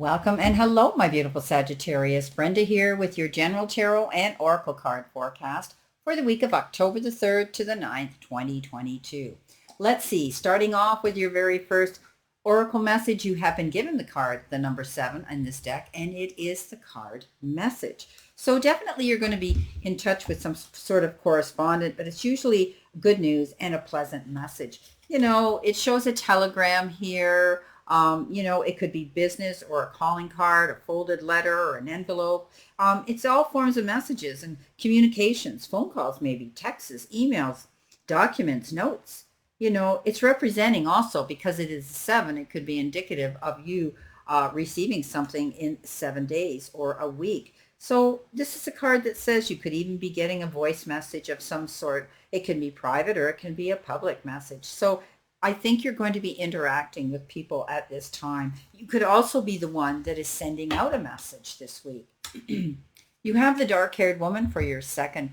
Welcome and hello, my beautiful Sagittarius. Brenda here with your General Tarot and Oracle card forecast for the week of October the 3rd to the 9th, 2022. Let's see, starting off with your very first Oracle message, you have been given the card, the number 7 in this deck, and it is the card message. So definitely you're going to be in touch with some sort of correspondent, but it's usually good news and a pleasant message. You know, it shows a telegram here. It could be business or a calling card, a folded letter or an envelope. It's all forms of messages and communications, phone calls, maybe texts, emails, documents, notes. You know, it's representing also, because it is 7, it could be indicative of you receiving something in 7 days or a week. So this is a card that says you could even be getting a voice message of some sort. It can be private or it can be a public message. So I think you're going to be interacting with people at this time. You could also be the one that is sending out a message this week. You have the dark-haired woman for your second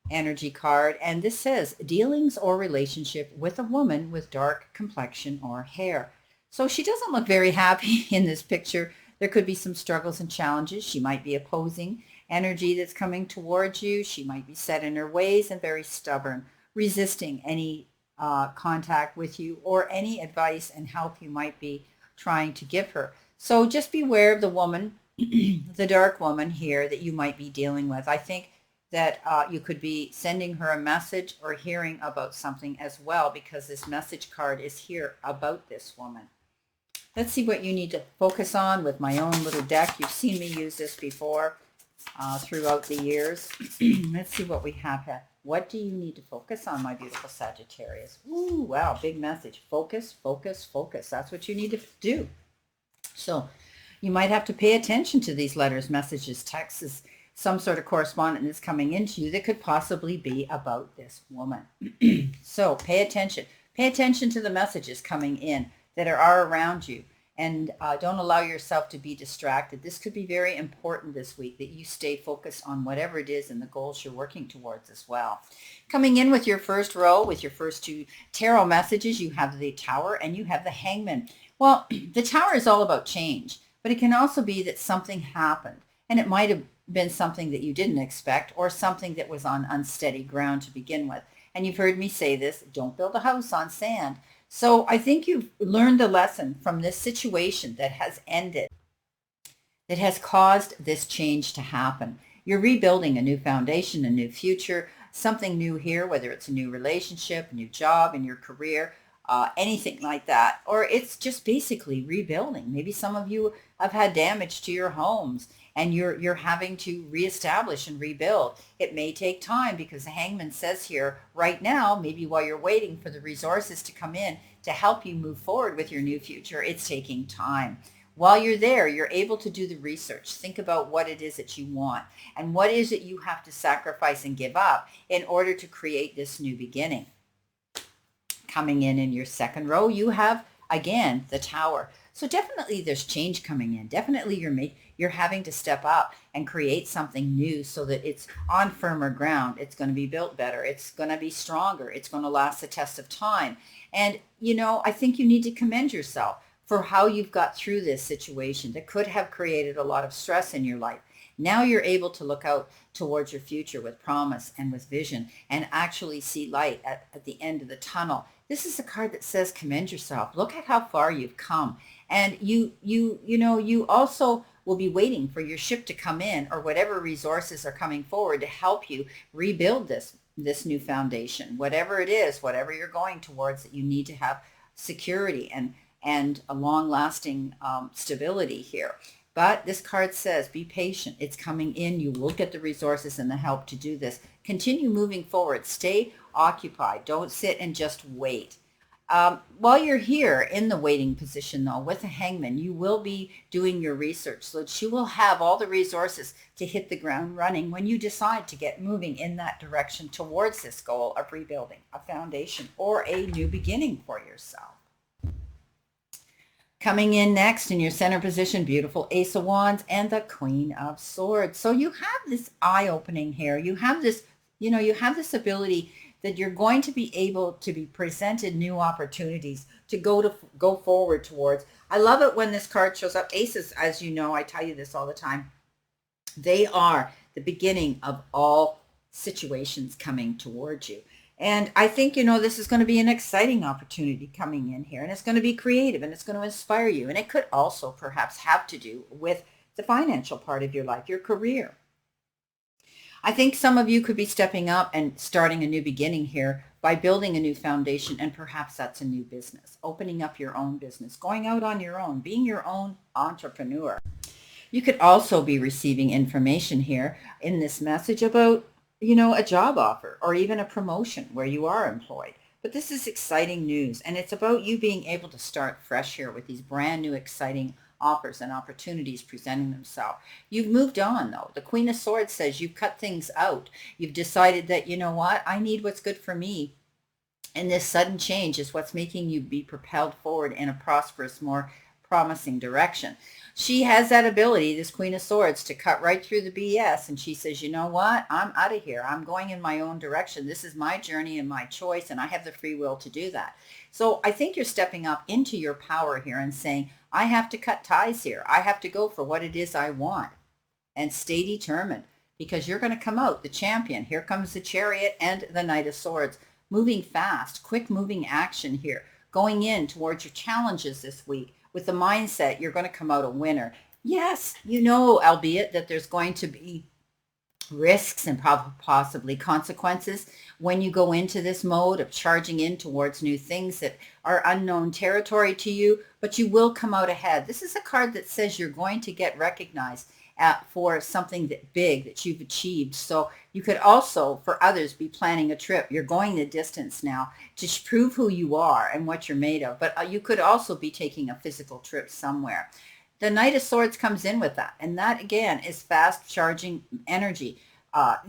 energy card, and this says dealings or relationship with a woman with dark complexion or hair. So she doesn't look very happy in this picture. There could be some struggles and challenges. She might be opposing energy that's coming towards you. She might be set in her ways and very stubborn, resisting any contact with you or any advice and help you might be trying to give her. So just beware of the woman, the dark woman here that you might be dealing with. I think that you could be sending her a message or hearing about something as well, because this message card is here about this woman. Let's see what you need to focus on with my own little deck. You've seen me use this before throughout the years. Let's see what we have here. What do you need to focus on, my beautiful Sagittarius? Ooh, wow, big message. Focus, focus, focus. That's what you need to do. So you might have to pay attention to these letters, messages, texts, some sort of correspondence that's coming into you that could possibly be about this woman. So pay attention. Pay attention to the messages coming in that are around you. And don't allow yourself to be distracted. This could be very important this week, that you stay focused on whatever it is and the goals you're working towards as well. Coming in with your first row, with your first two tarot messages, you have the Tower and you have the Hangman. Well, the Tower is all about change, but it can also be that something happened, and it might have been something that you didn't expect or something that was on unsteady ground to begin with. And you've heard me say this, don't build a house on sand. So I think you've learned a lesson from this situation that has ended, that has caused this change to happen. You're rebuilding a new foundation, a new future, something new here, whether it's a new relationship, a new job in your career, anything like that. Or it's just basically rebuilding. Maybe some of you have had damage to your homes and you're having to reestablish and rebuild. It may take time, because the Hangman says here, right now, maybe while you're waiting for the resources to come in to help you move forward with your new future, it's taking time. While you're there, you're able to do the research. Think about what it is that you want and what is it you have to sacrifice and give up in order to create this new beginning. Coming in your second row, you have, again, the Tower. So definitely there's change coming in. Definitely you're having to step up and create something new so that it's on firmer ground. It's going to be built better. It's going to be stronger. It's going to last the test of time. And, you know, I think you need to commend yourself for how you've got through this situation that could have created a lot of stress in your life. Now you're able to look out towards your future with promise and with vision and actually see light at the end of the tunnel. This is a card that says commend yourself. Look at how far you've come. And you also will be waiting for your ship to come in, or whatever resources are coming forward to help you rebuild this new foundation. Whatever it is, whatever you're going towards, that you need to have security and a long-lasting stability here. But this card says, be patient. It's coming in. You will get the resources and the help to do this. Continue moving forward. Stay occupied. Don't sit and just wait. While you're here in the waiting position, though, with the Hangman, you will be doing your research so that you will have all the resources to hit the ground running when you decide to get moving in that direction towards this goal of rebuilding a foundation or a new beginning for yourself. Coming in next in your center position, beautiful Ace of Wands and the Queen of Swords. So you have this eye-opening here. You have this, you have this ability that you're going to be able to be presented new opportunities to go forward towards I love it when this card shows up. Aces, as you know, I tell you this all the time, they are the beginning of all situations coming towards you. And I think, this is going to be an exciting opportunity coming in here, and it's going to be creative, and it's going to inspire you. And it could also perhaps have to do with the financial part of your life, your career. I think some of you could be stepping up and starting a new beginning here by building a new foundation, and perhaps that's a new business, opening up your own business, going out on your own, being your own entrepreneur. You could also be receiving information here in this message about, a job offer or even a promotion where you are employed. But this is exciting news, and it's about you being able to start fresh here with these brand new exciting offers and opportunities presenting themselves. You've moved on, though. The Queen of Swords says you've cut things out. You've decided that, you know what, I need what's good for me. And this sudden change is what's making you be propelled forward in a prosperous, more promising direction. She has that ability, this Queen of Swords, to cut right through the BS. And she says, you know what? I'm out of here. I'm going in my own direction. This is my journey and my choice, and I have the free will to do that. So I think you're stepping up into your power here and saying, I have to cut ties here. I have to go for what it is I want, and stay determined, because you're going to come out the champion. Here comes the Chariot and the Knight of Swords, moving fast, quick moving action here, going in towards your challenges this week with the mindset you're going to come out a winner. Yes, albeit that there's going to be risks and possibly consequences when you go into this mode of charging in towards new things that are unknown territory to you, but you will come out ahead. This is a card that says you're going to get recognized for something big that you've achieved. So you could also, for others, be planning a trip. You're going the distance now to prove who you are and what you're made of. But you could also be taking a physical trip somewhere. The Knight of Swords comes in with that. And that, again, is fast charging energy.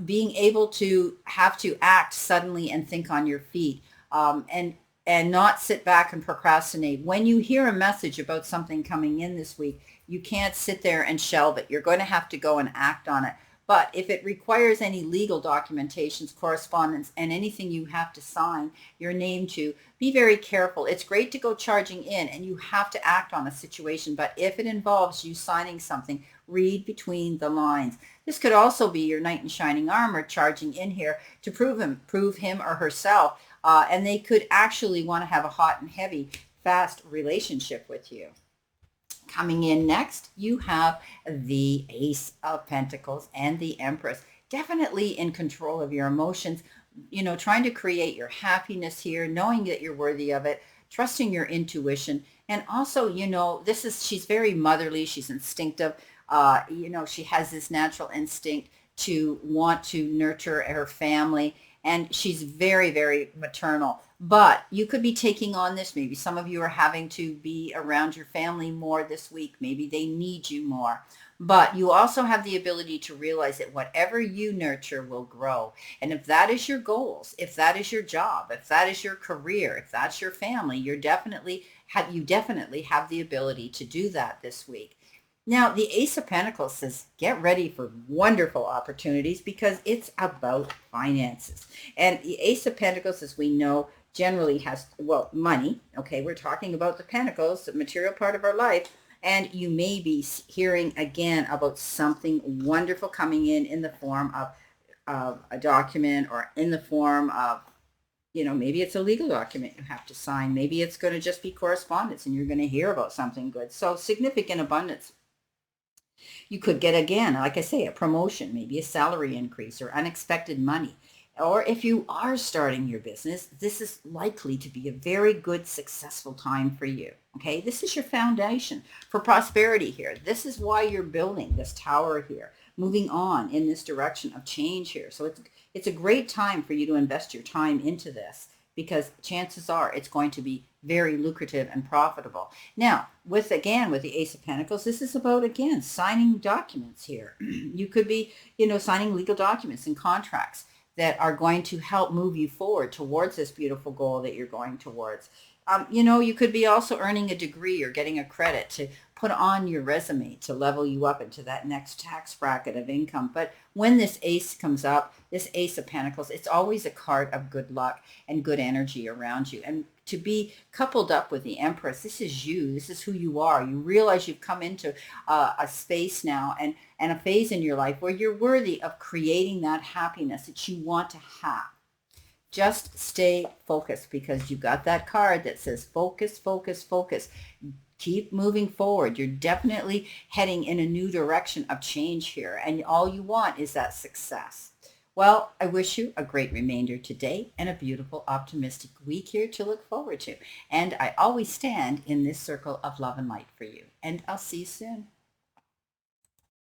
Being able to have to act suddenly and think on your feet, and not sit back and procrastinate. When you hear a message about something coming in this week, you can't sit there and shelve it. You're going to have to go and act on it. But if it requires any legal documentations, correspondence, and anything you have to sign your name to, be very careful. It's great to go charging in, and you have to act on a situation. But if it involves you signing something, read between the lines. This could also be your knight in shining armor charging in here to prove him or herself. And they could actually want to have a hot and heavy, fast relationship with you. Coming in next, you have the Ace of Pentacles and the Empress. Definitely in control of your emotions, trying to create your happiness here, knowing that you're worthy of it, trusting your intuition. And also, she's very motherly. She's instinctive. She has this natural instinct to want to nurture her family. And she's very, very maternal. But you could be taking on this. Maybe some of you are having to be around your family more this week. Maybe they need you more. But you also have the ability to realize that whatever you nurture will grow. And if that is your goals, if that is your job, if that is your career, if that's your family, you definitely have the ability to do that this week. Now, the Ace of Pentacles says, get ready for wonderful opportunities, because it's about finances. And the Ace of Pentacles, as we know, generally has, money. Okay, we're talking about the Pentacles, the material part of our life. And you may be hearing again about something wonderful coming in the form of a document, or in the form of, maybe it's a legal document you have to sign. Maybe it's going to just be correspondence and you're going to hear about something good. So significant abundance. You could get, again, like I say, a promotion, maybe a salary increase, or unexpected money. Or if you are starting your business, this is likely to be a very good, successful time for you. Okay, this is your foundation for prosperity here. This is why you're building this tower here, moving on in this direction of change here. So it's a great time for you to invest your time into this, because chances are it's going to be very lucrative and profitable. Now, with the Ace of Pentacles, this is about, again, signing documents here. You could be, signing legal documents and contracts that are going to help move you forward towards this beautiful goal that you're going towards. You could be also earning a degree or getting a credit to put on your resume to level you up into that next tax bracket of income. But when this ace comes up, this ace of pentacles, it's always a card of good luck and good energy around you. And to be coupled up with the Empress, this is you. This is who you are. You realize you've come into a space now and a phase in your life where you're worthy of creating that happiness that you want to have. Just stay focused, because you got that card that says focus, focus, focus. Keep moving forward. You're definitely heading in a new direction of change here, and all you want is that success. Well, I wish you a great remainder today and a beautiful, optimistic week here to look forward to. And I always stand in this circle of love and light for you. And I'll see you soon.